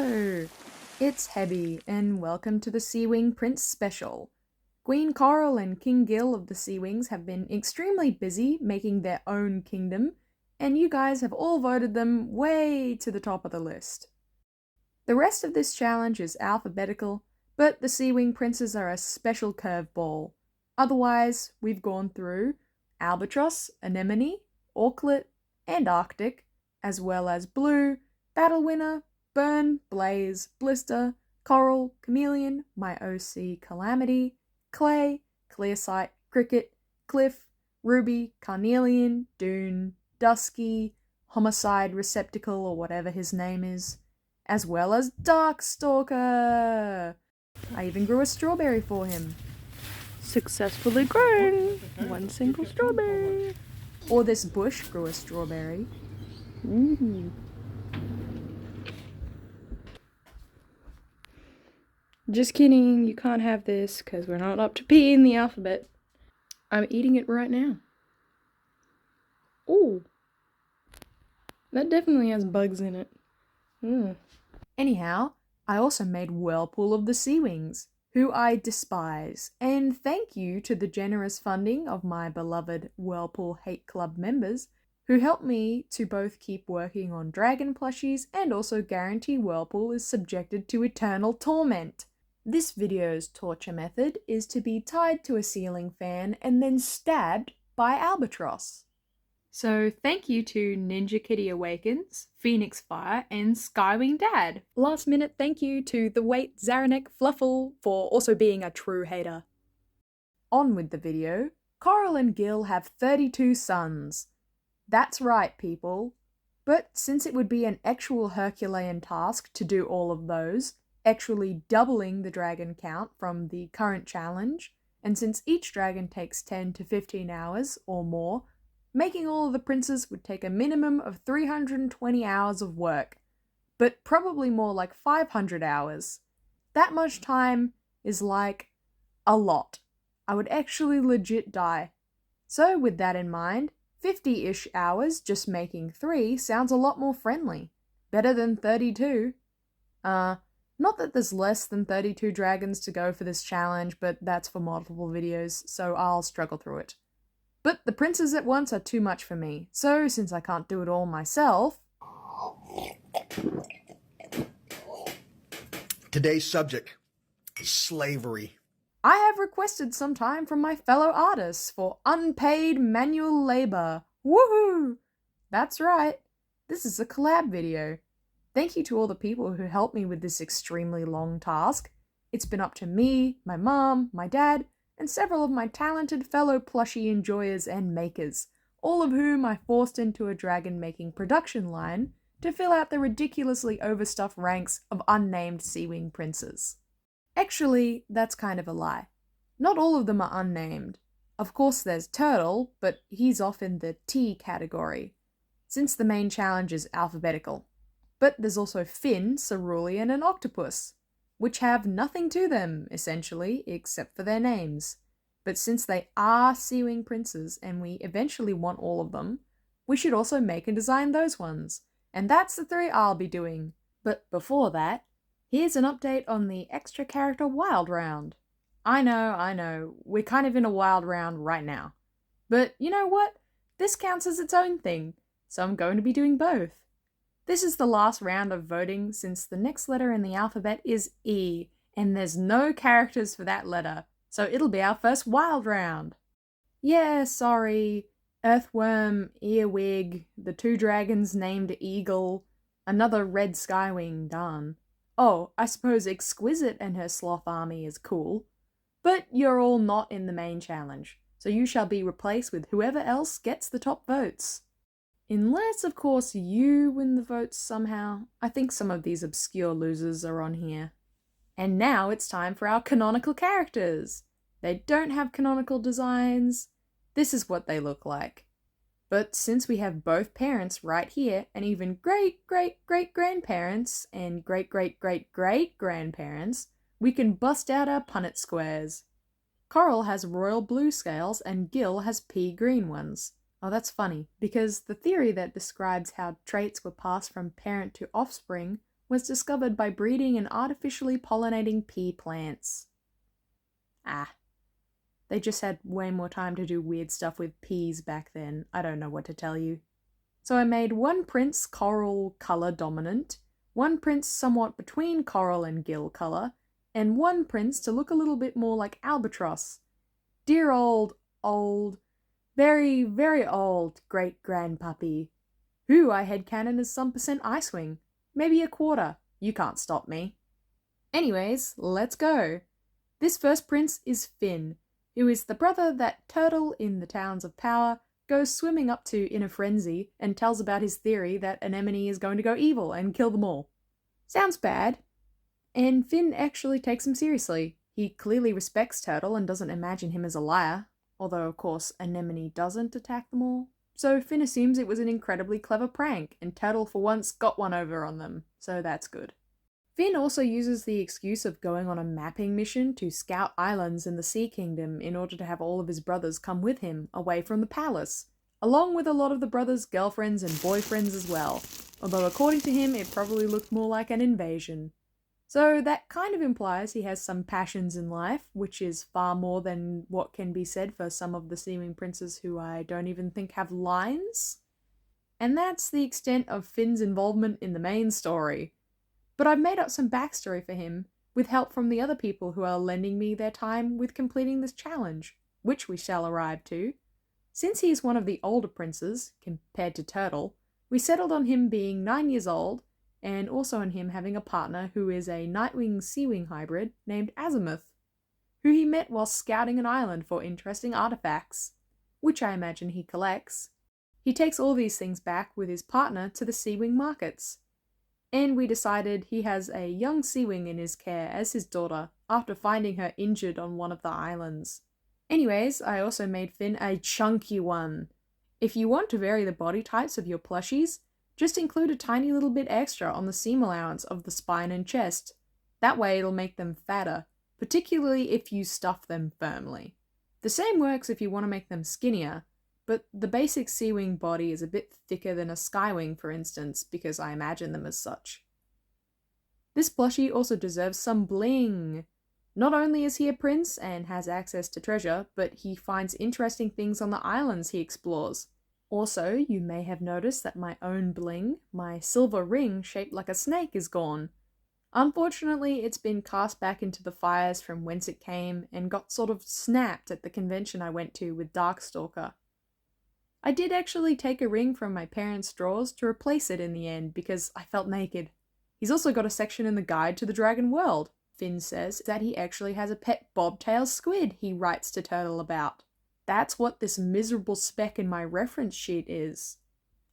Hello! It's Hebby, and welcome to the Seawing Prince Special. Queen Coral and King Gil of the Seawings have been extremely busy making their own kingdom, and you guys have all voted them way to the top of the list. The rest of this challenge is alphabetical, but the Seawing Princes are a special curveball. Otherwise, we've gone through Albatross, Anemone, Auklet, and Arctic, as well as Blue, Battle Winner, Burn, Blaze, Blister, Coral, Chameleon, My OC Calamity, Clay, Clearsight, Cricket, Cliff, Ruby, Carnelian, Dune, Dusky, Homicide Receptacle or whatever his name is, as well as Darkstalker! I even grew a strawberry for him. Successfully grown! One single strawberry! Or this bush grew a strawberry. Ooh. Just kidding, you can't have this because we're not up to P in the alphabet. I'm eating it right now. Ooh. That definitely has bugs in it. Anyhow, I also made Whirlpool of the Seawings, who I despise, and thank you to the generous funding of my beloved Whirlpool Hate Club members, who helped me to both keep working on dragon plushies and also guarantee Whirlpool is subjected to eternal torment. This video's torture method is to be tied to a ceiling fan and then stabbed by Albatross. So thank you to Ninja Kitty Awakens, Phoenix Fire, and Skywing Dad. Last minute thank you to the Wait Zaranek Fluffle for also being a true hater. On with the video. Coral and Gil have 32 sons. That's right, people. But since it would be an actual Herculean task to do all of those, actually doubling the dragon count from the current challenge, and since each dragon takes 10 to 15 hours or more, making all of the princes would take a minimum of 320 hours of work, but probably more like 500 hours. That much time is like a lot. I would actually legit die. So with that in mind, 50-ish hours just making 3 sounds a lot more friendly. Better than 32. Not that there's less than 32 dragons to go for this challenge, but that's for multiple videos, so I'll struggle through it. But the princes at once are too much for me, so since I can't do it all myself... Today's subject is slavery. I have requested some time from my fellow artists for unpaid manual labor. Woohoo! That's right, this is a collab video. Thank you to all the people who helped me with this extremely long task. It's been up to me, my mom, my dad, and several of my talented fellow plushie enjoyers and makers, all of whom I forced into a dragon making production line to fill out the ridiculously overstuffed ranks of unnamed Seawing princes. Actually, that's kind of a lie. Not all of them are unnamed. Of course there's Turtle, but he's off in the T category, since the main challenge is alphabetical. But there's also Fin, Cerulean, and Octopus, which have nothing to them, essentially, except for their names. But since they are Seawing princes and we eventually want all of them, we should also make and design those ones. And that's the 3 I'll be doing. But before that, here's an update on the extra character wild round. I know, we're kind of in a wild round right now. But you know what? This counts as its own thing, so I'm going to be doing both. This is the last round of voting since the next letter in the alphabet is E, and there's no characters for that letter, so it'll be our first wild round. Yeah, sorry. Earthworm, Earwig, the 2 dragons named Eagle, another red skywing, darn. Oh, I suppose Exquisite and her sloth army is cool. But you're all not in the main challenge, so you shall be replaced with whoever else gets the top votes. Unless, of course, you win the votes somehow. I think some of these obscure losers are on here. And now it's time for our canonical characters. They don't have canonical designs. This is what they look like. But since we have both parents right here, and even great-great-great-grandparents and great-great-great-great-grandparents, we can bust out our Punnett squares. Coral has royal blue scales and Gil has pea green ones. Oh, that's funny, because the theory that describes how traits were passed from parent to offspring was discovered by breeding and artificially pollinating pea plants. They just had way more time to do weird stuff with peas back then. I don't know what to tell you. So I made one prince coral colour dominant, one prince somewhat between coral and gill colour, and one prince to look a little bit more like albatross. Dear old, very, very old great-grandpuppy, who I headcanon as some percent Icewing. Maybe a quarter. You can't stop me. Anyways, let's go. This first prince is Fin, who is the brother that Turtle in the Towns of Power goes swimming up to in a frenzy and tells about his theory that Anemone is going to go evil and kill them all. Sounds bad. And Fin actually takes him seriously. He clearly respects Turtle and doesn't imagine him as a liar, although of course Anemone doesn't attack them all. So Fin assumes it was an incredibly clever prank, and Turtle for once got one over on them, so that's good. Fin also uses the excuse of going on a mapping mission to scout islands in the Sea Kingdom in order to have all of his brothers come with him, away from the palace, along with a lot of the brothers' girlfriends and boyfriends as well, although according to him it probably looked more like an invasion. So that kind of implies he has some passions in life, which is far more than what can be said for some of the seeming princes who I don't even think have lines. And that's the extent of Fin's involvement in the main story. But I've made up some backstory for him, with help from the other people who are lending me their time with completing this challenge, which we shall arrive to. Since he is one of the older princes, compared to Turtle, we settled on him being 9 years old, and also on him having a partner who is a Nightwing-Seawing hybrid named Azimuth, who he met while scouting an island for interesting artifacts, which I imagine he collects. He takes all these things back with his partner to the Seawing markets. And we decided he has a young Seawing in his care as his daughter after finding her injured on one of the islands. Anyways, I also made Fin a chunky one. If you want to vary the body types of your plushies, just include a tiny little bit extra on the seam allowance of the spine and chest. That way it'll make them fatter, particularly if you stuff them firmly. The same works if you want to make them skinnier, but the basic Seawing body is a bit thicker than a Skywing, for instance, because I imagine them as such. This plushie also deserves some bling. Not only is he a prince and has access to treasure, but he finds interesting things on the islands he explores. Also, you may have noticed that my own bling, my silver ring shaped like a snake, is gone. Unfortunately, it's been cast back into the fires from whence it came and got sort of snapped at the convention I went to with Darkstalker. I did actually take a ring from my parents' drawers to replace it in the end because I felt naked. He's also got a section in the Guide to the Dragon World. Fin says that he actually has a pet bobtail squid he writes to Turtle about. That's what this miserable speck in my reference sheet is.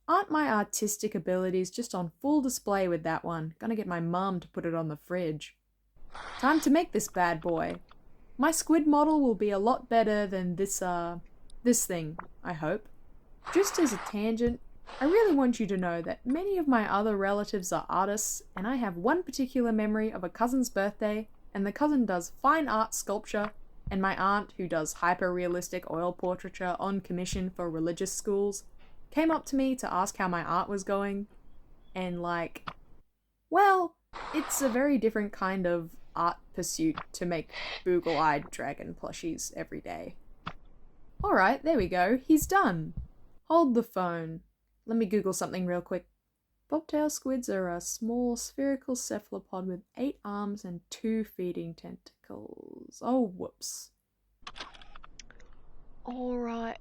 Aren't my artistic abilities just on full display with that one? Gonna get my mum to put it on the fridge. Time to make this bad boy. My squid model will be a lot better than this thing, I hope. Just as a tangent, I really want you to know that many of my other relatives are artists, and I have one particular memory of a cousin's birthday, and the cousin does fine art sculpture, and my aunt, who does hyper-realistic oil portraiture on commission for religious schools, came up to me to ask how my art was going, and well, it's a very different kind of art pursuit to make boogle-eyed dragon plushies every day. Alright, there we go, he's done. Hold the phone. Let me Google something real quick. Bobtail squids are a small spherical cephalopod with 8 arms and 2 feeding tentacles. Oh, whoops. Alright.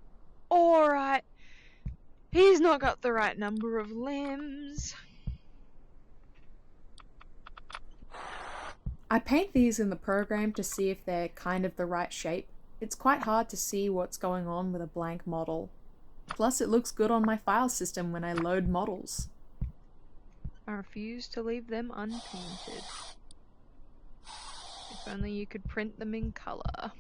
He's not got the right number of limbs. I paint these in the program to see if they're kind of the right shape. It's quite hard to see what's going on with a blank model. Plus, it looks good on my file system when I load models. I refuse to leave them unpainted. If only you could print them in colour.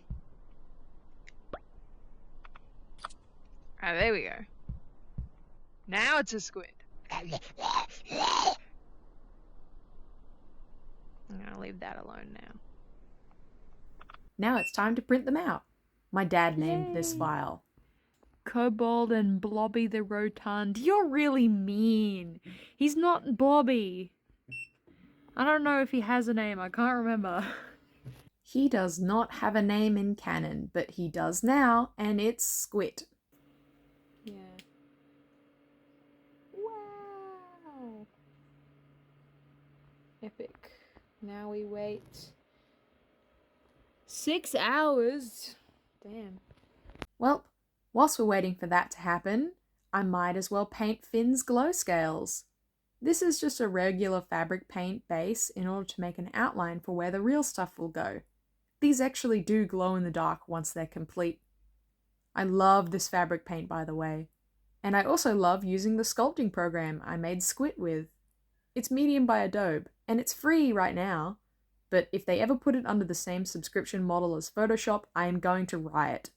Ah, there we go. Now it's a squid. I'm gonna leave that alone now. Now it's time to print them out. My dad named this file. Kobold and Blobby the Rotund. You're really mean. He's not Blobby. I don't know if he has a name, I can't remember. He does not have a name in canon, but he does now, and it's Squit. Yeah. Wow! Epic. Now we wait 6 hours. Damn. Well, whilst we're waiting for that to happen, I might as well paint Finn's glow scales. This is just a regular fabric paint base in order to make an outline for where the real stuff will go. These actually do glow in the dark once they're complete. I love this fabric paint, by the way. And I also love using the sculpting program I made Squit with. It's Medium by Adobe, and it's free right now. But if they ever put it under the same subscription model as Photoshop, I am going to riot.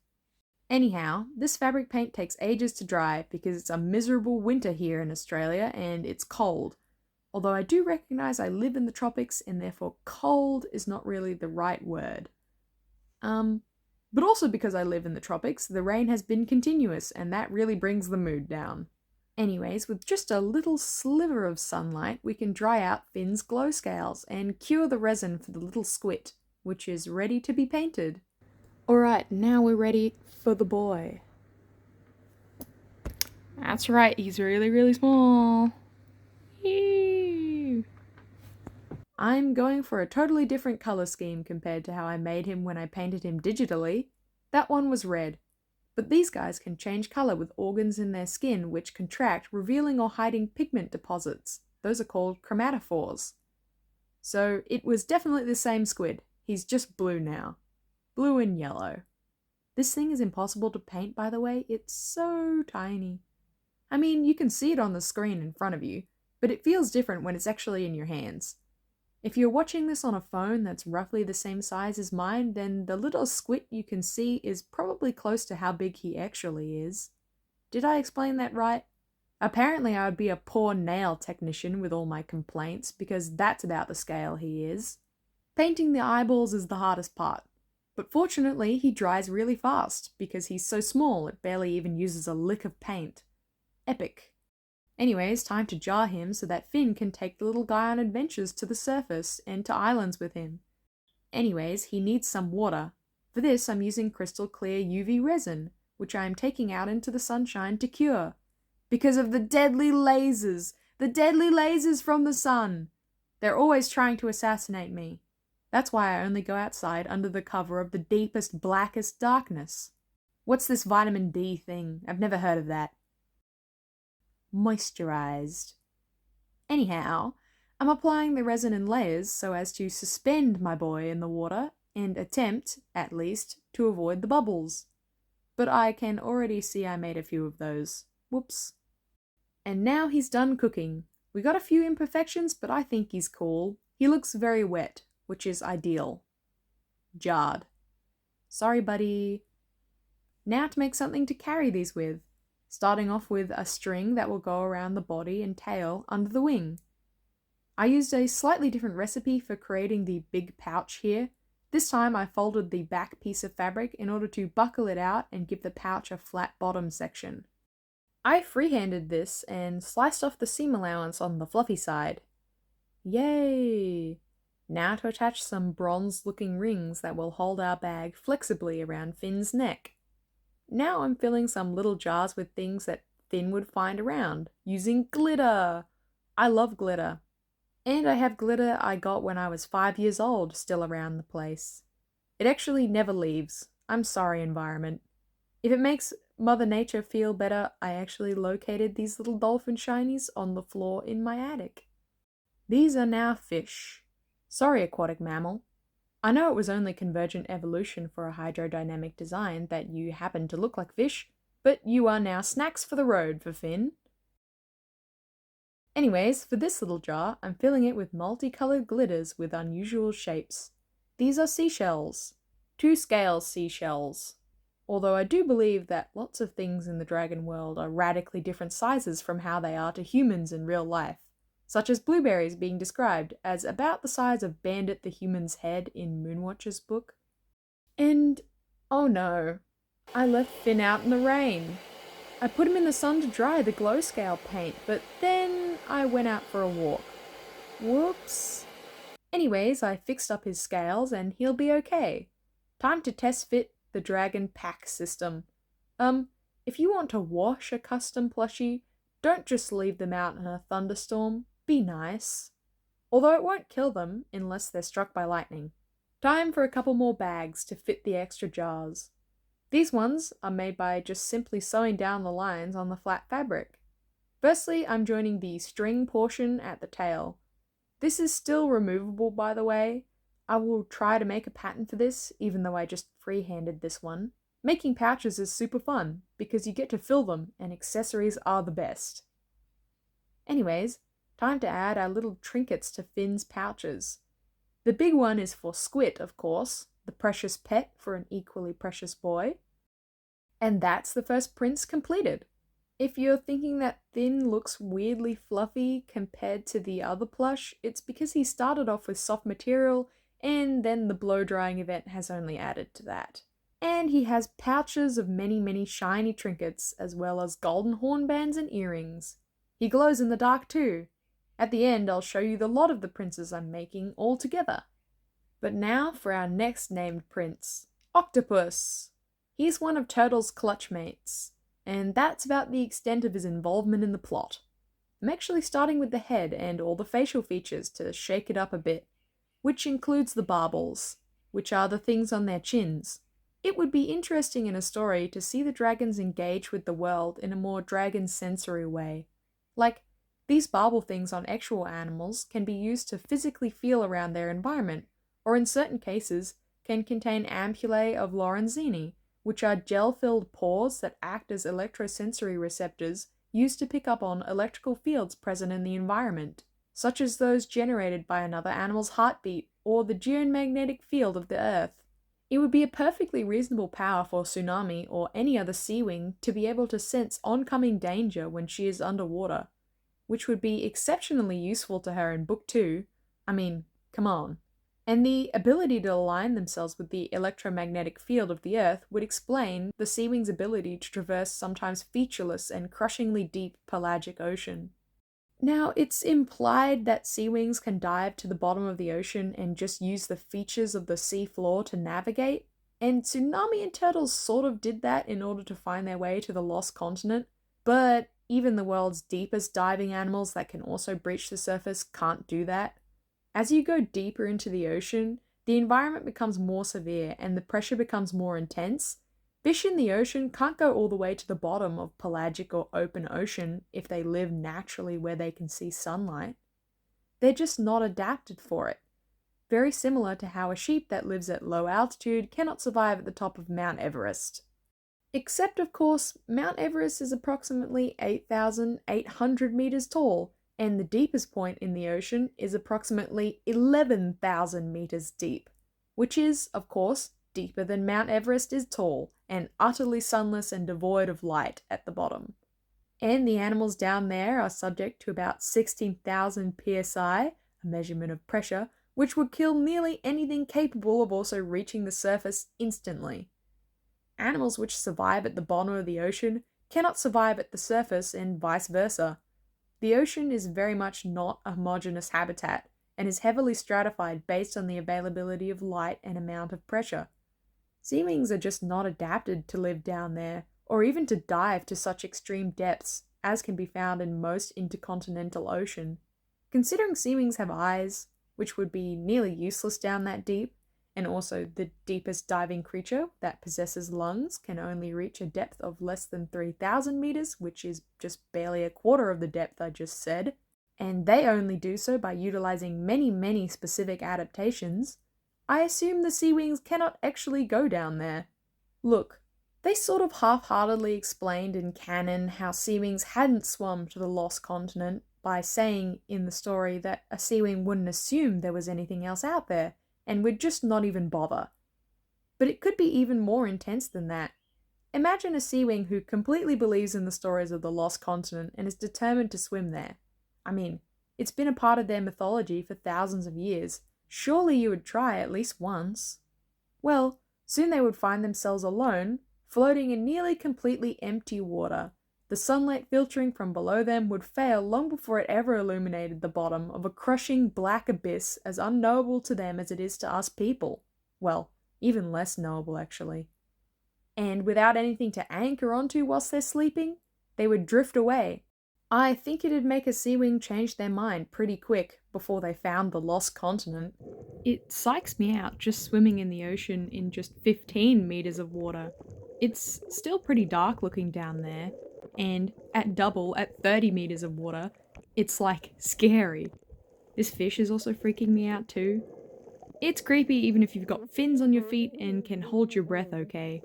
Anyhow, this fabric paint takes ages to dry because it's a miserable winter here in Australia and it's cold. Although I do recognise I live in the tropics and therefore cold is not really the right word. But also because I live in the tropics, the rain has been continuous and that really brings the mood down. Anyways, with just a little sliver of sunlight, we can dry out Finn's glow scales and cure the resin for the little Squit, which is ready to be painted. Alright, now we're ready for the boy. That's right, he's really, really small. Ew. I'm going for a totally different colour scheme compared to how I made him when I painted him digitally. That one was red. But these guys can change colour with organs in their skin which contract, revealing or hiding pigment deposits. Those are called chromatophores. So it was definitely the same squid. He's just blue now. Blue and yellow. This thing is impossible to paint, by the way. It's so tiny. I mean, you can see it on the screen in front of you, but it feels different when it's actually in your hands. If you're watching this on a phone that's roughly the same size as mine, then the little squid you can see is probably close to how big he actually is. Did I explain that right? Apparently I would be a poor nail technician with all my complaints, because that's about the scale he is. Painting the eyeballs is the hardest part. But fortunately he dries really fast, because he's so small it barely even uses a lick of paint. Epic. Anyways, time to jar him so that Finn can take the little guy on adventures to the surface and to islands with him. Anyways, he needs some water. For this, I'm using crystal clear UV resin, which I am taking out into the sunshine to cure. Because of the deadly lasers! The deadly lasers from the sun! They're always trying to assassinate me. That's why I only go outside under the cover of the deepest, blackest darkness. What's this vitamin D thing? I've never heard of that. Moisturized. Anyhow, I'm applying the resin in layers so as to suspend my boy in the water and attempt, at least, to avoid the bubbles. But I can already see I made a few of those. Whoops. And now he's done cooking. We got a few imperfections, but I think he's cool. He looks very wet, which is ideal. Jarred. Sorry, buddy. Now to make something to carry these with. Starting off with a string that will go around the body and tail under the wing. I used a slightly different recipe for creating the big pouch here. This time I folded the back piece of fabric in order to buckle it out and give the pouch a flat bottom section. I freehanded this and sliced off the seam allowance on the fluffy side. Yay! Now to attach some bronze-looking rings that will hold our bag flexibly around Finn's neck. Now I'm filling some little jars with things that Finn would find around, using glitter! I love glitter. And I have glitter I got when I was 5 years old still around the place. It actually never leaves. I'm sorry, environment. If it makes Mother Nature feel better, I actually located these little dolphin shinies on the floor in my attic. These are now fish. Sorry, aquatic mammal. I know it was only convergent evolution for a hydrodynamic design that you happen to look like fish, but you are now snacks for the road for Finn. Anyways, for this little jar, I'm filling it with multicolored glitters with unusual shapes. These are seashells. 2-scale seashells. Although I do believe that lots of things in the dragon world are radically different sizes from how they are to humans in real life. Such as blueberries being described as about the size of Bandit the Human's head in Moonwatcher's book. And, oh no, I left Finn out in the rain. I put him in the sun to dry the glow scale paint, but then I went out for a walk. Whoops. Anyways, I fixed up his scales and he'll be okay. Time to test fit the Dragon Pack system. If you want to wash a custom plushie, don't just leave them out in a thunderstorm. Be nice. Although it won't kill them unless they're struck by lightning. Time for a couple more bags to fit the extra jars. These ones are made by just simply sewing down the lines on the flat fabric. Firstly, I'm joining the string portion at the tail. This is still removable, by the way. I will try to make a pattern for this, even though I just freehanded this one. Making pouches is super fun, because you get to fill them, and accessories are the best. Anyways, time to add our little trinkets to Finn's pouches. The big one is for Squit, of course, the precious pet for an equally precious boy. And that's the first prince completed. If you're thinking that Finn looks weirdly fluffy compared to the other plush, it's because he started off with soft material and then the blow drying event has only added to that. And he has pouches of many shiny trinkets as well as golden hornbands and earrings. He glows in the dark too. At the end I'll show you the lot of the princes I'm making all together. But now for our next named prince, Octopus. He's one of Turtle's clutch mates. And that's about the extent of his involvement in the plot. I'm actually starting with the head and all the facial features to shake it up a bit, which includes the barbels, which are the things on their chins. It would be interesting in a story to see the dragons engage with the world in a more dragon-sensory way. Like, these barbel things on actual animals can be used to physically feel around their environment, or in certain cases can contain ampullae of Lorenzini, which are gel-filled pores that act as electrosensory receptors used to pick up on electrical fields present in the environment, such as those generated by another animal's heartbeat or the geomagnetic field of the Earth. It would be a perfectly reasonable power for Tsunami or any other Seawing to be able to sense oncoming danger when she is underwater, which would be exceptionally useful to her in Book 2. I mean, come on. And the ability to align themselves with the electromagnetic field of the Earth would explain the Seawing's ability to traverse sometimes featureless and crushingly deep pelagic ocean. Now, it's implied that Seawings can dive to the bottom of the ocean and just use the features of the sea floor to navigate, and Tsunami and Turtles sort of did that in order to find their way to the lost continent, but even the world's deepest diving animals that can also breach the surface can't do that. As you go deeper into the ocean, the environment becomes more severe and the pressure becomes more intense. Fish in the ocean can't go all the way to the bottom of pelagic or open ocean if they live naturally where they can see sunlight. They're just not adapted for it. Very similar to how a sheep that lives at low altitude cannot survive at the top of Mount Everest. Except, of course, Mount Everest is approximately 8,800 meters tall, and the deepest point in the ocean is approximately 11,000 meters deep, which is, of course, deeper than Mount Everest is tall, and utterly sunless and devoid of light at the bottom. And the animals down there are subject to about 16,000 psi, a measurement of pressure, which would kill nearly anything capable of also reaching the surface instantly. Animals which survive at the bottom of the ocean cannot survive at the surface and vice versa. The ocean is very much not a homogeneous habitat and is heavily stratified based on the availability of light and amount of pressure. Seawings are just not adapted to live down there, or even to dive to such extreme depths as can be found in most intercontinental ocean. Considering Seawings have eyes, which would be nearly useless down that deep, and also the deepest diving creature that possesses lungs can only reach a depth of less than 3,000 meters, which is just barely a quarter of the depth I just said, and they only do so by utilizing many specific adaptations, I assume the Seawings cannot actually go down there. Look, they sort of half-heartedly explained in canon how Seawings hadn't swum to the lost continent by saying in the story that a Seawing wouldn't assume there was anything else out there, and would just not even bother. But it could be even more intense than that. Imagine a Seawing who completely believes in the stories of the lost continent and is determined to swim there. I mean, it's been a part of their mythology for thousands of years. Surely you would try at least once. Well, soon they would find themselves alone, floating in nearly completely empty water, The sunlight filtering from below them would fail long before it ever illuminated the bottom of a crushing black abyss as unknowable to them as it is to us people. Well, even less knowable actually. And without anything to anchor onto whilst they're sleeping, they would drift away. I think it'd make a Seawing change their mind pretty quick before they found the lost continent. It psychs me out just swimming in the ocean in just 15 meters of water. It's still pretty dark looking down there, and at 30 meters of water, it's like scary. This fish is also freaking me out too. It's creepy even if you've got fins on your feet and can hold your breath okay.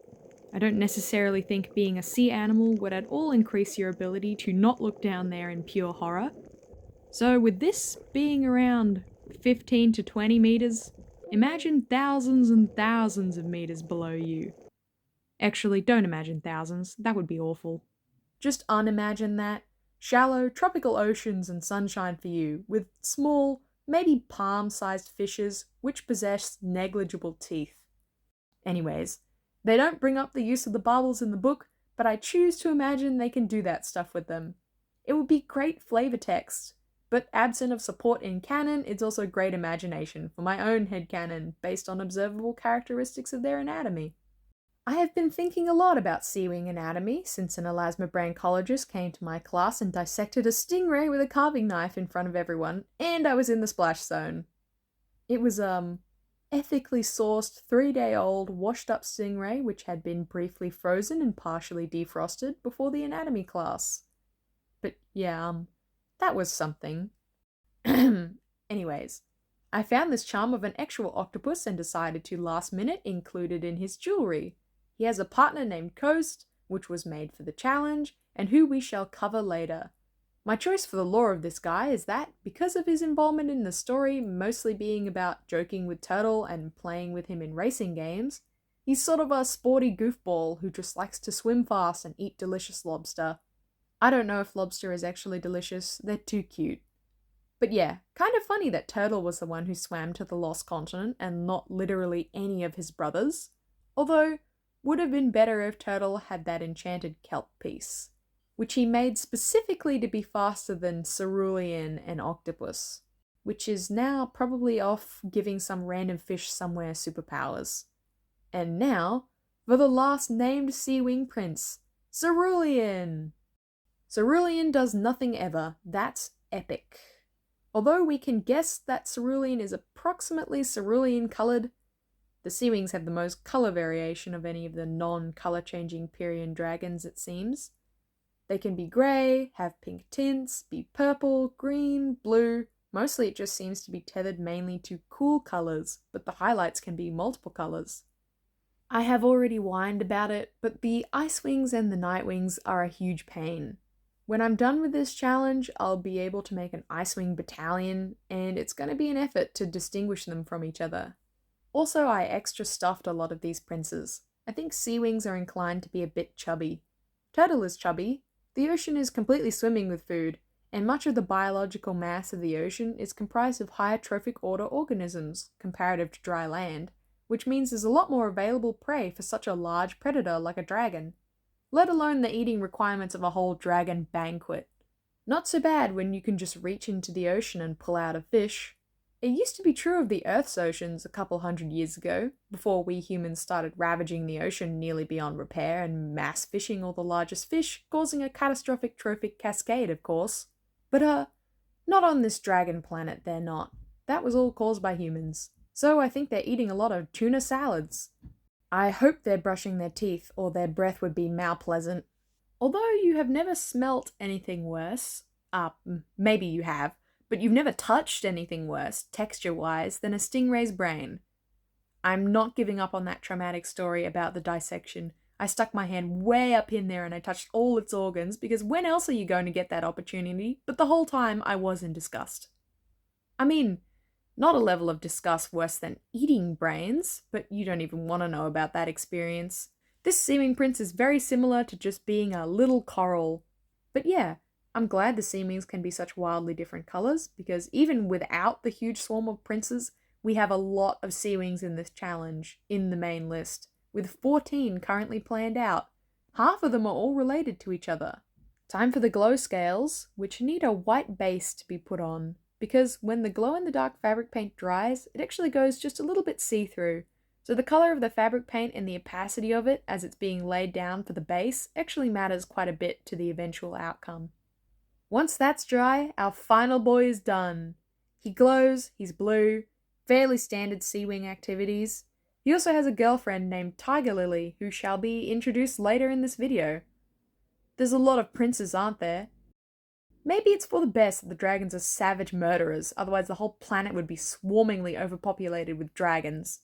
I don't necessarily think being a sea animal would at all increase your ability to not look down there in pure horror. So with this being around 15 to 20 meters, imagine thousands and thousands of meters below you. Actually, don't imagine thousands, that would be awful. Just unimagine that. Shallow, tropical oceans and sunshine for you, with small, maybe palm-sized fishes which possess negligible teeth. Anyways, they don't bring up the use of the bubbles in the book, but I choose to imagine they can do that stuff with them. It would be great flavor text, but absent of support in canon, it's also great imagination for my own headcanon based on observable characteristics of their anatomy. I have been thinking a lot about Seawing anatomy since an elasmobranchiologist came to my class and dissected a stingray with a carving knife in front of everyone, and I was in the splash zone. It was, ethically sourced 3-day-old washed-up stingray which had been briefly frozen and partially defrosted before the anatomy class. But yeah, that was something. Anyways, I found this charm of an actual octopus and decided to last minute include it in his jewelry. He has a partner named Coast, which was made for the challenge, and who we shall cover later. My choice for the lore of this guy is that, because of his involvement in the story mostly being about joking with Turtle and playing with him in racing games, he's sort of a sporty goofball who just likes to swim fast and eat delicious lobster. I don't know if lobster is actually delicious, they're too cute. But yeah, kind of funny that Turtle was the one who swam to the lost continent and not literally any of his brothers. Although, would have been better if Turtle had that enchanted kelp piece, which he made specifically to be faster than Cerulean and Octopus, which is now probably off giving some random fish somewhere superpowers. And now, for the last named Seawing prince, Cerulean! Cerulean does nothing ever, that's epic. Although we can guess that Cerulean is approximately cerulean coloured, the Seawings have the most colour variation of any of the non-colour changing Pierian dragons it seems. They can be grey, have pink tints, be purple, green, blue. Mostly it just seems to be tethered mainly to cool colours, but the highlights can be multiple colours. I have already whined about it, but the Ice Wings and the Night Wings are a huge pain. When I'm done with this challenge, I'll be able to make an Icewing battalion, and it's going to be an effort to distinguish them from each other. Also, I extra stuffed a lot of these princes. I think Seawings are inclined to be a bit chubby. Turtle is chubby. The ocean is completely swimming with food, and much of the biological mass of the ocean is comprised of higher trophic order organisms, comparative to dry land, which means there's a lot more available prey for such a large predator like a dragon, let alone the eating requirements of a whole dragon banquet. Not so bad when you can just reach into the ocean and pull out a fish. It used to be true of the Earth's oceans a couple hundred years ago, before we humans started ravaging the ocean nearly beyond repair and mass fishing all the largest fish, causing a catastrophic trophic cascade, of course. But not on this dragon planet, they're not. That was all caused by humans. So I think they're eating a lot of tuna salads. I hope they're brushing their teeth, or their breath would be malpleasant. Although you have never smelt anything worse, maybe you have, but you've never touched anything worse, texture-wise, than a stingray's brain. I'm not giving up on that traumatic story about the dissection. I stuck my hand way up in there and I touched all its organs, because when else are you going to get that opportunity? But the whole time I was in disgust. I mean, not a level of disgust worse than eating brains, but you don't even want to know about that experience. This Seawing prince is very similar to just being a little coral. But yeah, I'm glad the Seawings can be such wildly different colours, because even without the huge swarm of princes, we have a lot of Seawings in this challenge, in the main list, with 14 currently planned out. Half of them are all related to each other. Time for the glow scales, which need a white base to be put on, because when the glow-in-the-dark fabric paint dries, it actually goes just a little bit see-through, so the colour of the fabric paint and the opacity of it as it's being laid down for the base actually matters quite a bit to the eventual outcome. Once that's dry, our final boy is done. He glows, he's blue, fairly standard Seawing activities. He also has a girlfriend named Tigerlily, who shall be introduced later in this video. There's a lot of princes, aren't there? Maybe it's for the best that the dragons are savage murderers, otherwise the whole planet would be swarmingly overpopulated with dragons.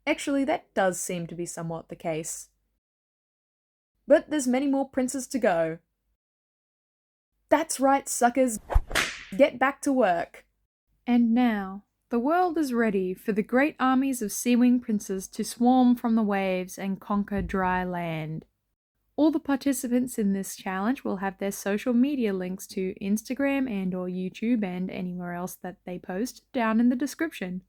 Actually, that does seem to be somewhat the case. But there's many more princes to go. That's right, suckers. Get back to work. And now, the world is ready for the great armies of Seawing princes to swarm from the waves and conquer dry land. All the participants in this challenge will have their social media links to Instagram and/or YouTube and anywhere else that they post down in the description.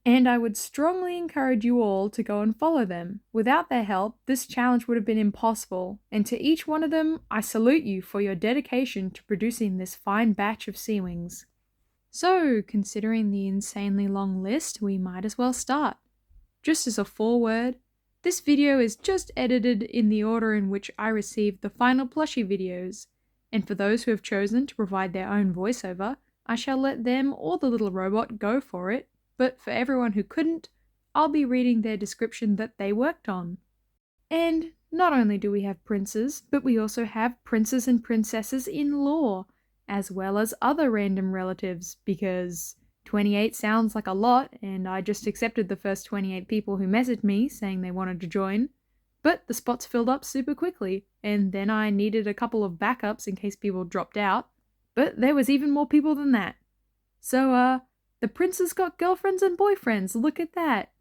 And I would strongly encourage you all to go and follow them. Without their help, this challenge would have been impossible, and to each one of them, I salute you for your dedication to producing this fine batch of Seawings. So, considering the insanely long list, we might as well start. Just as a foreword, this video is just edited in the order in which I received the final plushie videos, and for those who have chosen to provide their own voiceover, I shall let them or the little robot go for it, but for everyone who couldn't, I'll be reading their description that they worked on. And not only do we have princes, but we also have princes and princesses in law, as well as other random relatives, because 28 sounds like a lot, and I just accepted the first 28 people who messaged me saying they wanted to join, but the spots filled up super quickly, and then I needed a couple of backups in case people dropped out, but there was even more people than that. So, the princes got girlfriends and boyfriends, look at that!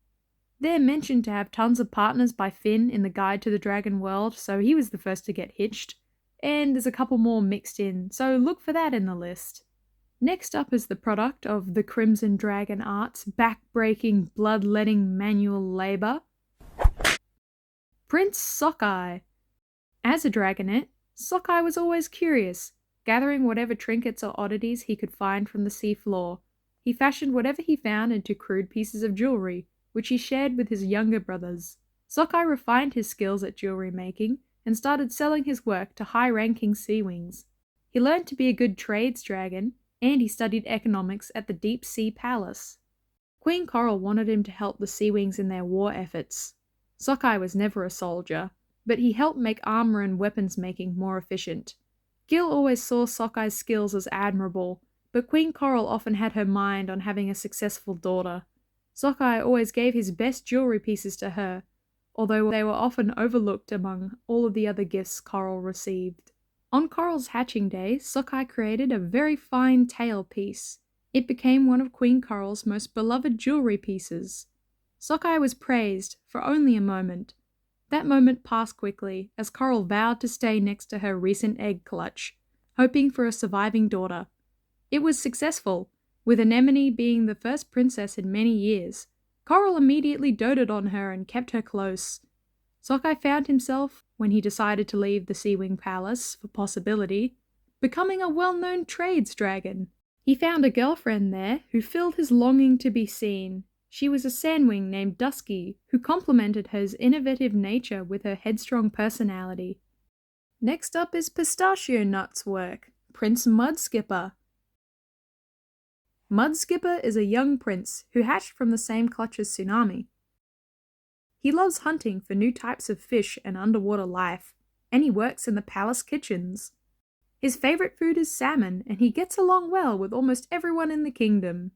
They're mentioned to have tons of partners by Fin in the Guide to the Dragon World, so he was the first to get hitched, and there's a couple more mixed in, so look for that in the list. Next up is the product of the Crimson Dragon Art's back-breaking, blood-letting manual labour, Prince Sockeye. As a dragonette, Sockeye was always curious, gathering whatever trinkets or oddities he could find from the seafloor. He fashioned whatever he found into crude pieces of jewellery, which he shared with his younger brothers. Sockeye refined his skills at jewellery making and started selling his work to high-ranking Seawings. He learned to be a good trades dragon, and he studied economics at the Deep Sea Palace. Queen Coral wanted him to help the Seawings in their war efforts. Sockeye was never a soldier, but he helped make armour and weapons making more efficient. Gil always saw Sockeye's skills as admirable, but Queen Coral often had her mind on having a successful daughter. Sockeye always gave his best jewellery pieces to her, although they were often overlooked among all of the other gifts Coral received. On Coral's hatching day, Sockeye created a very fine tail piece. It became one of Queen Coral's most beloved jewellery pieces. Sockeye was praised for only a moment. That moment passed quickly, as Coral vowed to stay next to her recent egg clutch, hoping for a surviving daughter. It was successful, with Anemone being the first princess in many years. Coral immediately doted on her and kept her close. Sockeye found himself, when he decided to leave the Seawing Palace for possibility, becoming a well-known trades dragon. He found a girlfriend there who filled his longing to be seen. She was a sandwing named Dusky, who complemented his innovative nature with her headstrong personality. Next up is Pistachio Nut's work, Prince Mudskipper. Mudskipper is a young prince who hatched from the same clutch as Tsunami. He loves hunting for new types of fish and underwater life, and he works in the palace kitchens. His favourite food is salmon, and he gets along well with almost everyone in the kingdom.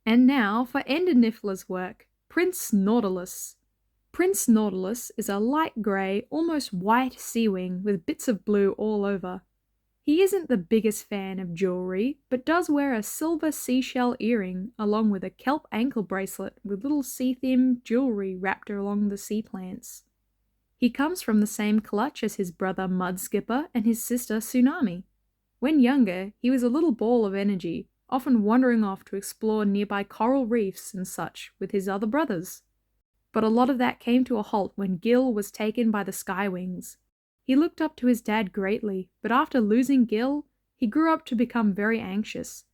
And now for Enderniffler's work, Prince Nautilus. Prince Nautilus is a light grey, almost white Seawing with bits of blue all over. He isn't the biggest fan of jewellery, but does wear a silver seashell earring along with a kelp ankle bracelet with little sea-themed jewellery wrapped along the sea plants. He comes from the same clutch as his brother Mudskipper and his sister Tsunami. When younger, he was a little ball of energy, often wandering off to explore nearby coral reefs and such with his other brothers. But a lot of that came to a halt when Gil was taken by the Skywings. He looked up to his dad greatly, but after losing Gil, he grew up to become very anxious.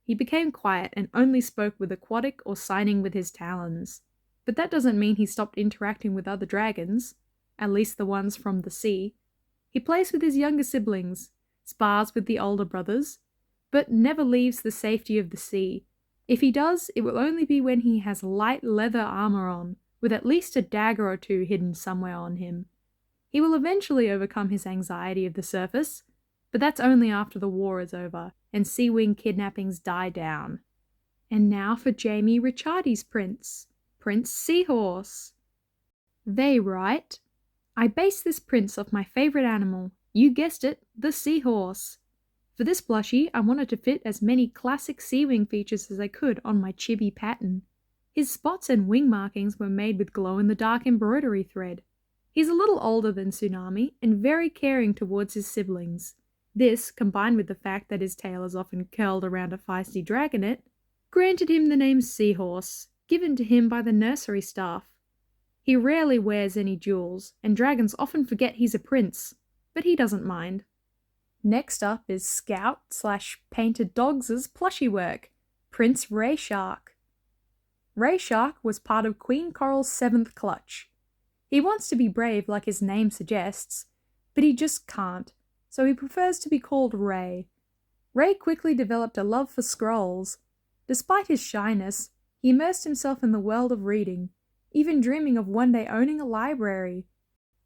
He became quiet and only spoke with aquatic or signing with his talons. But that doesn't mean he stopped interacting with other dragons, at least the ones from the sea. He plays with his younger siblings, spars with the older brothers, but never leaves the safety of the sea. If he does, it will only be when he has light leather armor on, with at least a dagger or two hidden somewhere on him. He will eventually overcome his anxiety of the surface, but that's only after the war is over and Seawing kidnappings die down. And now for Jaimericciardi's prince, Prince Seahorse. They write, I based this prince off my favourite animal, you guessed it, the seahorse. For this plushie, I wanted to fit as many classic Seawing features as I could on my chibi pattern. His spots and wing markings were made with glow-in-the-dark embroidery thread. He's a little older than Tsunami and very caring towards his siblings. This, combined with the fact that his tail is often curled around a feisty dragonet, granted him the name Seahorse, given to him by the nursery staff. He rarely wears any jewels, and dragons often forget he's a prince, but he doesn't mind. Next up is Scout/Painted Dogs' plushie work, Prince Ray Shark. Ray Shark was part of Queen Coral's 7th clutch. He wants to be brave like his name suggests, but he just can't, so he prefers to be called Ray. Ray quickly developed a love for scrolls. Despite his shyness, he immersed himself in the world of reading, even dreaming of one day owning a library.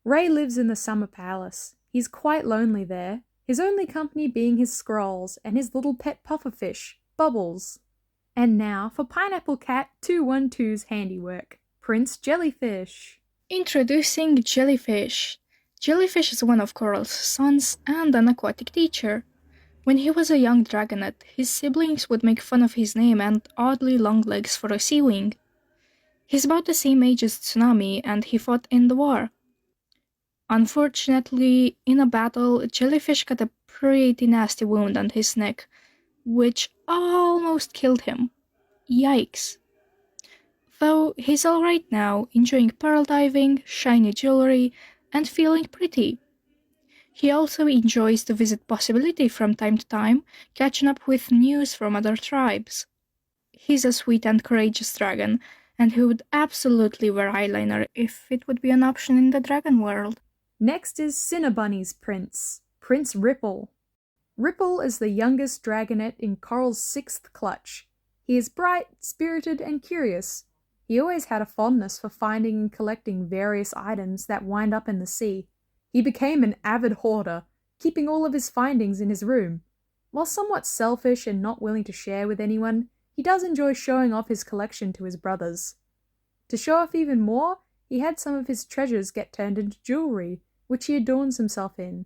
Ray lives in the Summer Palace. He's quite lonely there, his only company being his scrolls and his little pet pufferfish, Bubbles. And now for Pineapple Cat 212's handiwork, Prince Jellyfish. Introducing Jellyfish. Jellyfish is one of Coral's sons and an aquatic teacher. When he was a young dragonet, his siblings would make fun of his name and oddly long legs for a Seawing. He's about the same age as Tsunami, and he fought in the war. Unfortunately, in a battle, Jellyfish got a pretty nasty wound on his neck, which almost killed him. Yikes. Though he's alright now, enjoying pearl diving, shiny jewelry, and feeling pretty. He also enjoys to visit Possibility from time to time, catching up with news from other tribes. He's a sweet and courageous dragon, and he would absolutely wear eyeliner if it would be an option in the dragon world. Next is Cinnabunny's prince, Prince Ripple. Ripple is the youngest dragonet in Coral's 6th clutch. He is bright, spirited, and curious. He always had a fondness for finding and collecting various items that wind up in the sea. He became an avid hoarder, keeping all of his findings in his room. While somewhat selfish and not willing to share with anyone, he does enjoy showing off his collection to his brothers. To show off even more, he had some of his treasures get turned into jewelry, which he adorns himself in.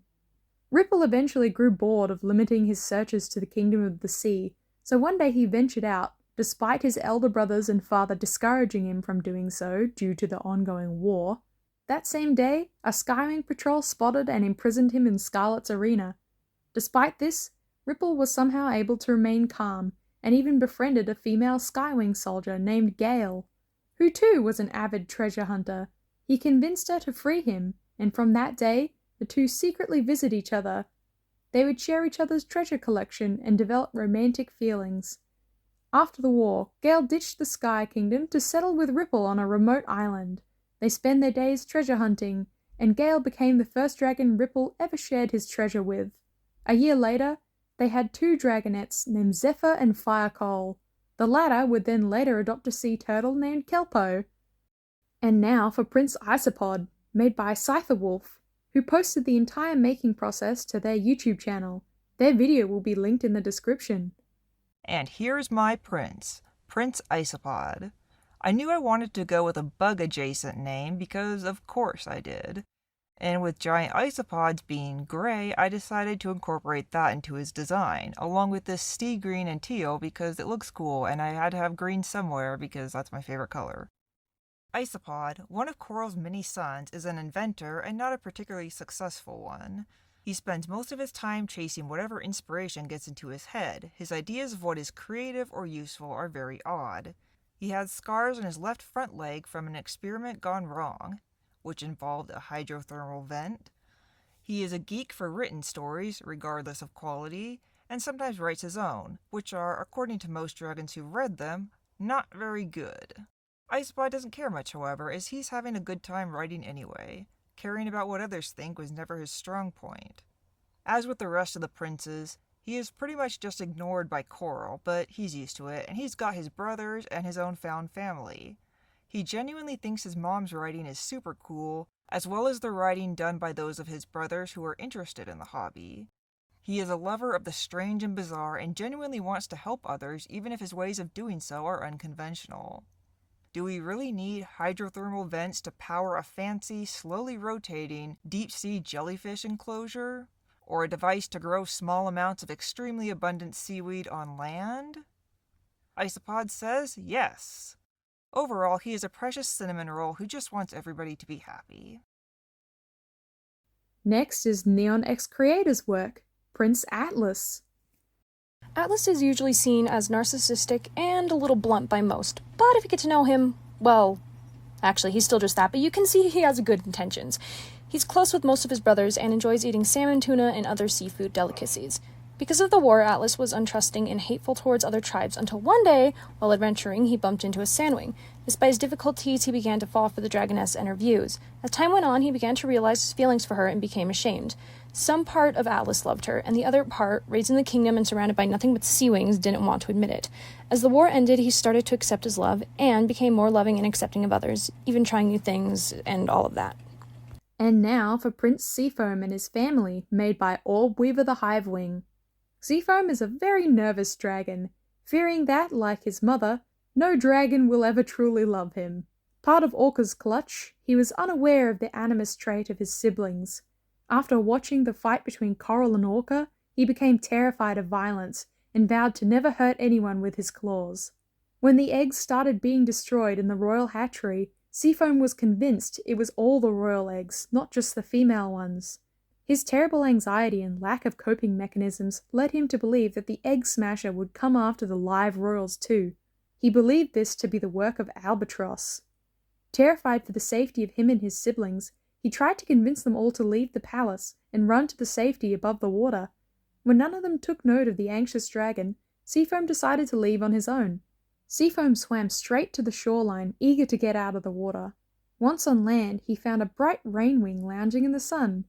Ripple eventually grew bored of limiting his searches to the kingdom of the sea, so one day he ventured out, despite his elder brothers and father discouraging him from doing so due to the ongoing war. That same day, a Skywing patrol spotted and imprisoned him in Scarlet's arena. Despite this, Ripple was somehow able to remain calm, and even befriended a female Skywing soldier named Gale, who too was an avid treasure hunter. He convinced her to free him, and from that day, the two secretly visit each other. They would share each other's treasure collection and develop romantic feelings. After the war, Gale ditched the Sky Kingdom to settle with Ripple on a remote island. They spend their days treasure hunting, and Gale became the first dragon Ripple ever shared his treasure with. A year later, they had 2 dragonets named Zephyr and Firecoal. The latter would then later adopt a sea turtle named Kelpo. And now for Prince Isopod, made by Scytherwolf, who posted the entire making process to their YouTube channel. Their video will be linked in the description. And here's my prince, Prince Isopod. I knew I wanted to go with a bug-adjacent name because of course I did. And with giant isopods being gray, I decided to incorporate that into his design, along with this sea green and teal because it looks cool and I had to have green somewhere because that's my favorite color. Isopod, one of Coral's many sons, is an inventor and not a particularly successful one. He spends most of his time chasing whatever inspiration gets into his head. His ideas of what is creative or useful are very odd. He has scars on his left front leg from an experiment gone wrong, which involved a hydrothermal vent. He is a geek for written stories, regardless of quality, and sometimes writes his own, which are, according to most dragons who read them, not very good. Isopod doesn't care much, however, as he's having a good time writing anyway. Caring about what others think was never his strong point. As with the rest of the princes, he is pretty much just ignored by Coral, but he's used to it, and he's got his brothers and his own found family. He genuinely thinks his mom's writing is super cool, as well as the writing done by those of his brothers who are interested in the hobby. He is a lover of the strange and bizarre and genuinely wants to help others even if his ways of doing so are unconventional. Do we really need hydrothermal vents to power a fancy, slowly rotating, deep-sea jellyfish enclosure? Or a device to grow small amounts of extremely abundant seaweed on land? Isopod says yes. Overall, he is a precious cinnamon roll who just wants everybody to be happy. Next is NeonXCreator's work, Prince Atlas. Atlas is usually seen as narcissistic and a little blunt by most, but if you get to know him, well, actually he's still just that, but you can see he has good intentions. He's close with most of his brothers and enjoys eating salmon, tuna, and other seafood delicacies. Because of the war, Atlas was untrusting and hateful towards other tribes until one day, while adventuring, he bumped into a sandwing. Despite his difficulties, he began to fall for the dragoness and her views. As time went on, he began to realize his feelings for her and became ashamed. Some part of Atlas loved her, and the other part, raised in the kingdom and surrounded by nothing but Seawings, didn't want to admit it. As the war ended, he started to accept his love, and became more loving and accepting of others, even trying new things and all of that. And now for Prince Seafoam and his family, made by Orbweaver the Hivewing. Seafoam is a very nervous dragon, fearing that, like his mother, no dragon will ever truly love him. Part of Orca's clutch, he was unaware of the animus trait of his siblings. After watching the fight between Coral and Orca, he became terrified of violence and vowed to never hurt anyone with his claws. When the eggs started being destroyed in the royal hatchery, Seafoam was convinced it was all the royal eggs, not just the female ones. His terrible anxiety and lack of coping mechanisms led him to believe that the egg smasher would come after the live royals too. He believed this to be the work of Albatross. Terrified for the safety of him and his siblings, he tried to convince them all to leave the palace and run to the safety above the water. When none of them took note of the anxious dragon, Seafoam decided to leave on his own. Seafoam swam straight to the shoreline, eager to get out of the water. Once on land, he found a bright rainwing lounging in the sun.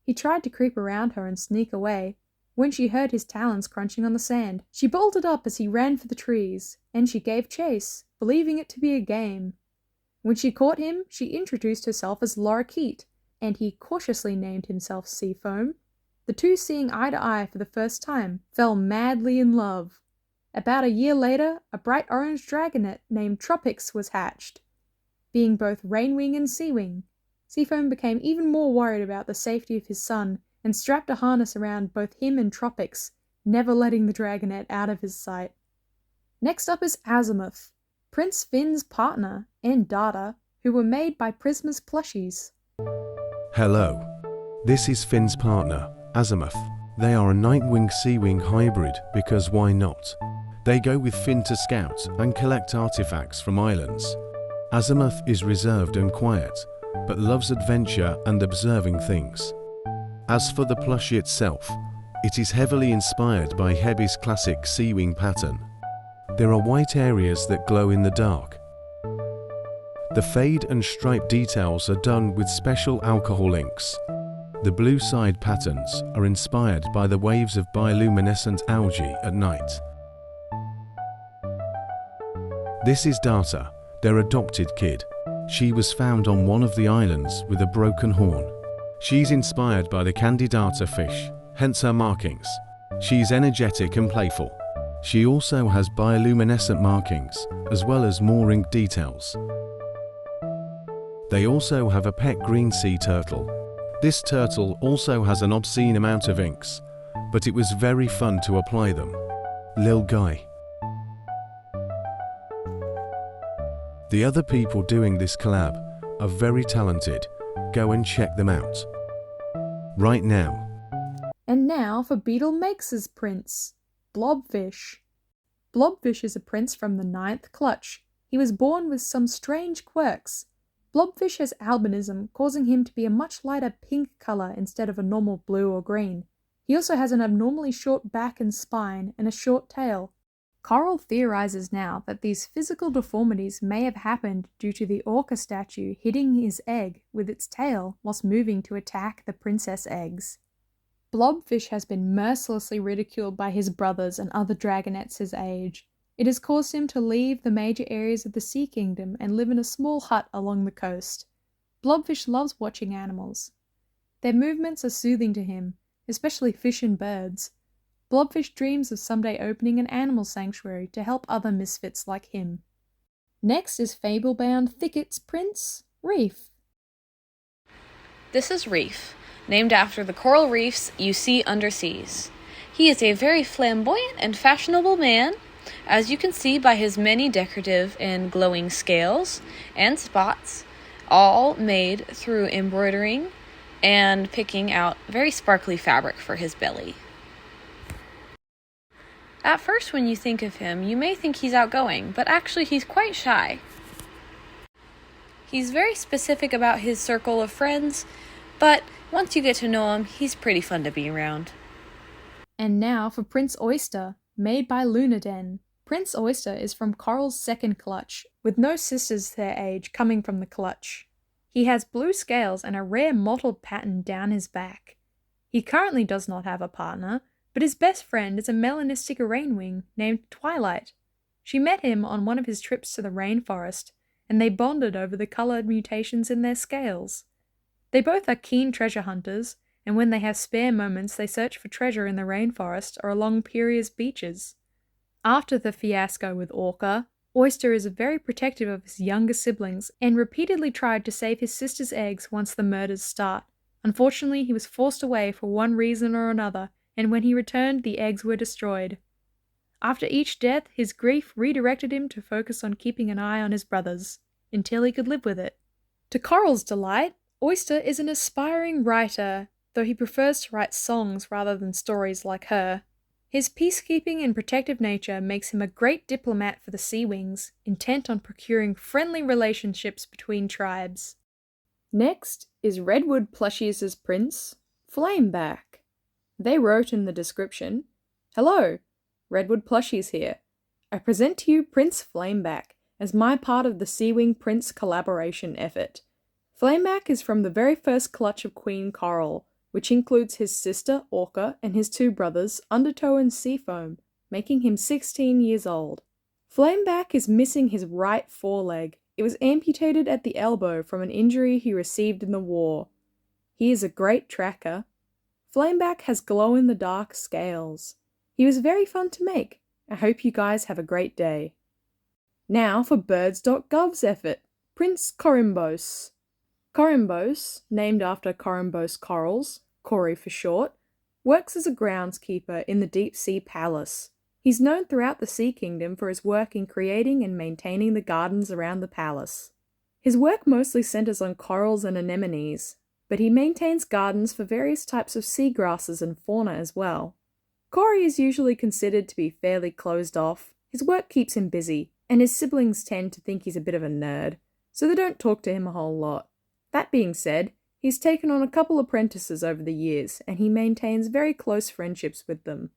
He tried to creep around her and sneak away. When she heard his talons crunching on the sand, she bolted up as he ran for the trees, and she gave chase, believing it to be a game. When she caught him, she introduced herself as Lorikeet, and he cautiously named himself Seafoam. The two, seeing eye to eye for the first time, fell madly in love. About a year later, a bright orange dragonet named Tropics was hatched. Being both Rainwing and Seawing, Seafoam became even more worried about the safety of his son and strapped a harness around both him and Tropics, never letting the dragonet out of his sight. Next up is Azimuth, Prince Fin's partner and data, who were made by Prisma's Plushies. Hello. This is Fin's partner, Azimuth. They are a Nightwing Seawing hybrid because why not? They go with Fin to scout and collect artifacts from islands. Azimuth is reserved and quiet, but loves adventure and observing things. As for the plushie itself, it is heavily inspired by Heby's classic Seawing pattern. There are white areas that glow in the dark. The fade and stripe details are done with special alcohol inks. The blue side patterns are inspired by the waves of bioluminescent algae at night. This is Data, their adopted kid. She was found on one of the islands with a broken horn. She's inspired by the Candidata fish, hence her markings. She's energetic and playful. She also has bioluminescent markings, as well as more ink details. They also have a pet green sea turtle. This turtle also has an obscene amount of inks, but it was very fun to apply them. Lil Guy. The other people doing this collab are very talented. Go and check them out. Right now. And now for Beetle Makes' prince, Blobfish. Blobfish is a prince from the 9th clutch. He was born with some strange quirks. Blobfish has albinism, causing him to be a much lighter pink colour instead of a normal blue or green. He also has an abnormally short back and spine and a short tail. Coral theorizes now that these physical deformities may have happened due to the orca statue hitting his egg with its tail whilst moving to attack the princess eggs. Blobfish has been mercilessly ridiculed by his brothers and other dragonettes his age. It has caused him to leave the major areas of the Sea Kingdom and live in a small hut along the coast. Blobfish loves watching animals. Their movements are soothing to him, especially fish and birds. Blobfish dreams of someday opening an animal sanctuary to help other misfits like him. Next is fable-bound Thicket's prince, Reef. This is Reef, named after the coral reefs you see underseas. He is a very flamboyant and fashionable man, as you can see by his many decorative and glowing scales and spots, all made through embroidering and picking out very sparkly fabric for his belly. At first, when you think of him, you may think he's outgoing, but actually he's quite shy. He's very specific about his circle of friends, but once you get to know him, he's pretty fun to be around. And now for Prince Oyster, made by Lunaden. Prince Oyster is from Coral's second clutch, with no sisters their age coming from the clutch. He has blue scales and a rare mottled pattern down his back. He currently does not have a partner, but his best friend is a melanistic rainwing named Twilight. She met him on one of his trips to the rainforest, and they bonded over the coloured mutations in their scales. They both are keen treasure hunters, and when they have spare moments they search for treasure in the rainforest or along Piria's beaches. After the fiasco with Orca, Oyster is very protective of his younger siblings and repeatedly tried to save his sister's eggs once the murders start. Unfortunately, he was forced away for one reason or another, and when he returned, the eggs were destroyed. After each death, his grief redirected him to focus on keeping an eye on his brothers, until he could live with it. To Coral's delight, Oyster is an aspiring writer, though he prefers to write songs rather than stories like her. His peacekeeping and protective nature makes him a great diplomat for the Seawings, intent on procuring friendly relationships between tribes. Next is Redwood Plushies' prince, Flameback. They wrote in the description, "Hello, Redwood Plushies here. I present to you Prince Flameback as my part of the Seawing Prince collaboration effort. Flameback is from the very first clutch of Queen Coral, which includes his sister Orca and his two brothers Undertow and Seafoam, making him 16 years old. Flameback is missing his right foreleg. It was amputated at the elbow from an injury he received in the war. He is a great tracker. Flameback has glow-in-the-dark scales. He was very fun to make. I hope you guys have a great day." Now for Birds.gov's effort, Prince Corymbose. Corymbose, named after Corymbose corals, Cory for short, works as a groundskeeper in the Deep Sea Palace. He's known throughout the Sea Kingdom for his work in creating and maintaining the gardens around the palace. His work mostly centers on corals and anemones, but he maintains gardens for various types of seagrasses and fauna as well. Cory is usually considered to be fairly closed off. His work keeps him busy, and his siblings tend to think he's a bit of a nerd, so they don't talk to him a whole lot. That being said, he's taken on a couple apprentices over the years, and he maintains very close friendships with them.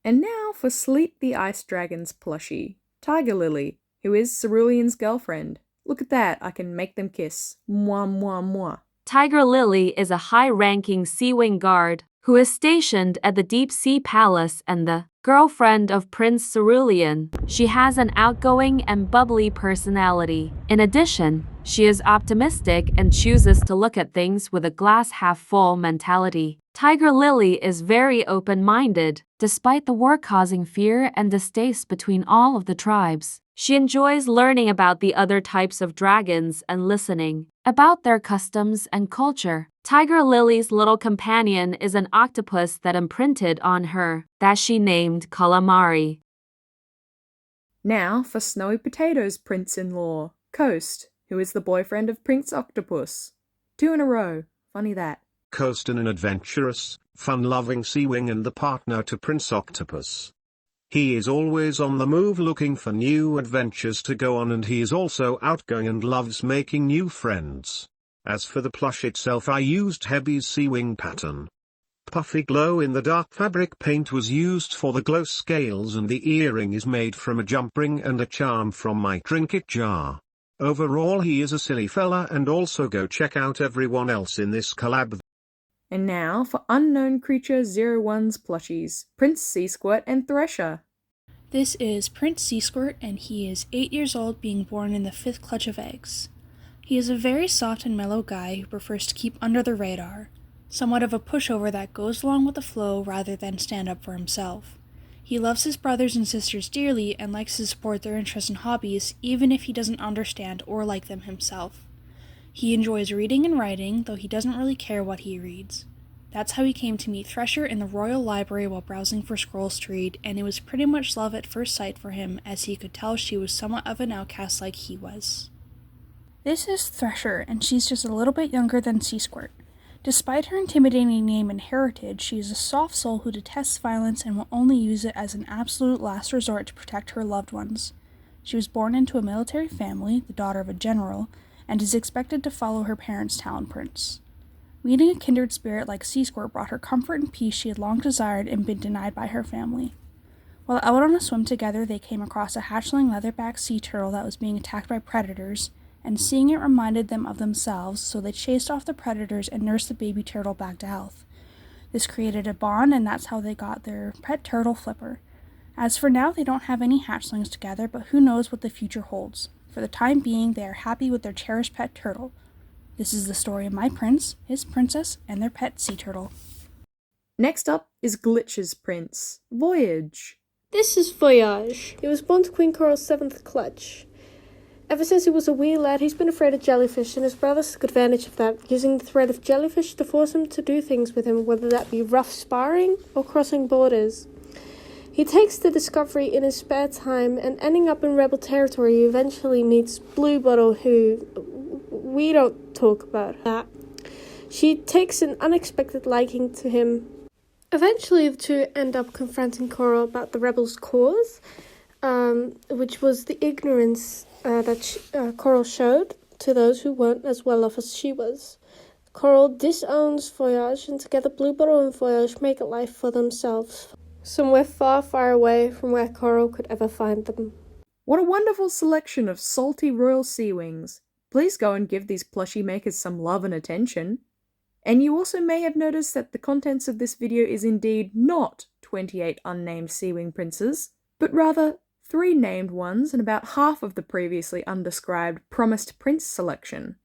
And now for Sleep the Ice Dragon's plushie, Tigerlily, who is Cerulean's girlfriend. Look at that, I can make them kiss. Mwah mwah mwah. Tigerlily is a high-ranking Seawing guard who is stationed at the Deep Sea Palace and the girlfriend of Prince Cerulean. She has an outgoing and bubbly personality. In addition, she is optimistic and chooses to look at things with a glass-half-full mentality. Tigerlily is very open-minded, despite the war causing fear and distaste between all of the tribes. She enjoys learning about the other types of dragons and listening about their customs and culture. Tigerlily's little companion is an octopus that imprinted on her, that she named Calamari. Now for Snowy Potato's prince-in-law, Coast, who is the boyfriend of Prince Octopus. 2 in a row, funny that. Coast, an adventurous, fun-loving Seawing and the partner to Prince Octopus. He is always on the move looking for new adventures to go on, and he is also outgoing and loves making new friends. As for the plush itself, I used Hebby's Seawing pattern. Puffy glow-in-the-dark fabric paint was used for the glow scales, and the earring is made from a jump ring and a charm from my trinket jar. Overall, he is a silly fella, and also go check out everyone else in this collab. And now for Unknown Creature 01's plushies, Prince Seasquirt and Thresher. This is Prince Seasquirt, and he is 8 years old, being born in the 5th clutch of eggs. He is a very soft and mellow guy who prefers to keep under the radar, somewhat of a pushover that goes along with the flow rather than stand up for himself. He loves his brothers and sisters dearly and likes to support their interests and hobbies, even if he doesn't understand or like them himself. He enjoys reading and writing, though he doesn't really care what he reads. That's how he came to meet Thresher in the Royal Library while browsing for scrolls to read, and it was pretty much love at first sight for him, as he could tell she was somewhat of an outcast like he was. This is Thresher, and she's just a little bit younger than Seasquirt. Despite her intimidating name and heritage, she is a soft soul who detests violence and will only use it as an absolute last resort to protect her loved ones. She was born into a military family, the daughter of a general, and is expected to follow her parents' talon prince. Meeting a kindred spirit like Seasquirt brought her comfort and peace she had long desired and been denied by her family. While out on a swim together, they came across a hatchling leatherback sea turtle that was being attacked by predators, and seeing it reminded them of themselves, so they chased off the predators and nursed the baby turtle back to health. This created a bond, and that's how they got their pet turtle, Flipper. As for now, they don't have any hatchlings together, but who knows what the future holds. For the time being, they are happy with their cherished pet turtle. This is the story of my prince, his princess, and their pet sea turtle. Next up is Glitch's prince, Voyage. This is Voyage. He was born to Queen Coral's 7th clutch. Ever since he was a wee lad, he's been afraid of jellyfish, and his brothers took advantage of that, using the threat of jellyfish to force him to do things with him, whether that be rough sparring or crossing borders. He takes the discovery in his spare time, and ending up in rebel territory, he eventually meets Bluebottle, who we don't talk about that. She takes an unexpected liking to him. Eventually, the two end up confronting Coral about the rebels' cause, which was the ignorance that Coral showed to those who weren't as well off as she was. Coral disowns Voyage, and together Bluebottle and Voyage make a life for themselves, somewhere far, far away from where Coral could ever find them. What a wonderful selection of salty royal sea wings. Please go and give these plushie makers some love and attention. And you also may have noticed that the contents of this video is indeed not 28 unnamed Seawing princes, but rather 3 named ones and about half of the previously undescribed promised prince selection.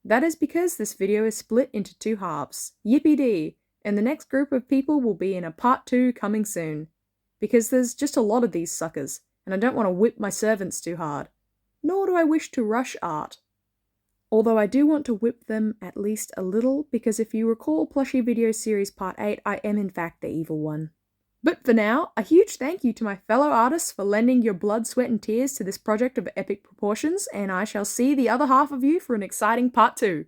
That is because this video is split into 2 halves. Yippee-dee! And the next group of people will be in a part 2 coming soon. Because there's just a lot of these suckers, and I don't want to whip my servants too hard. Nor do I wish to rush art. Although I do want to whip them at least a little, because if you recall Plushie Video Series Part 8, I am in fact the evil one. But for now, a huge thank you to my fellow artists for lending your blood, sweat and tears to this project of epic proportions, and I shall see the other half of you for an exciting Part 2.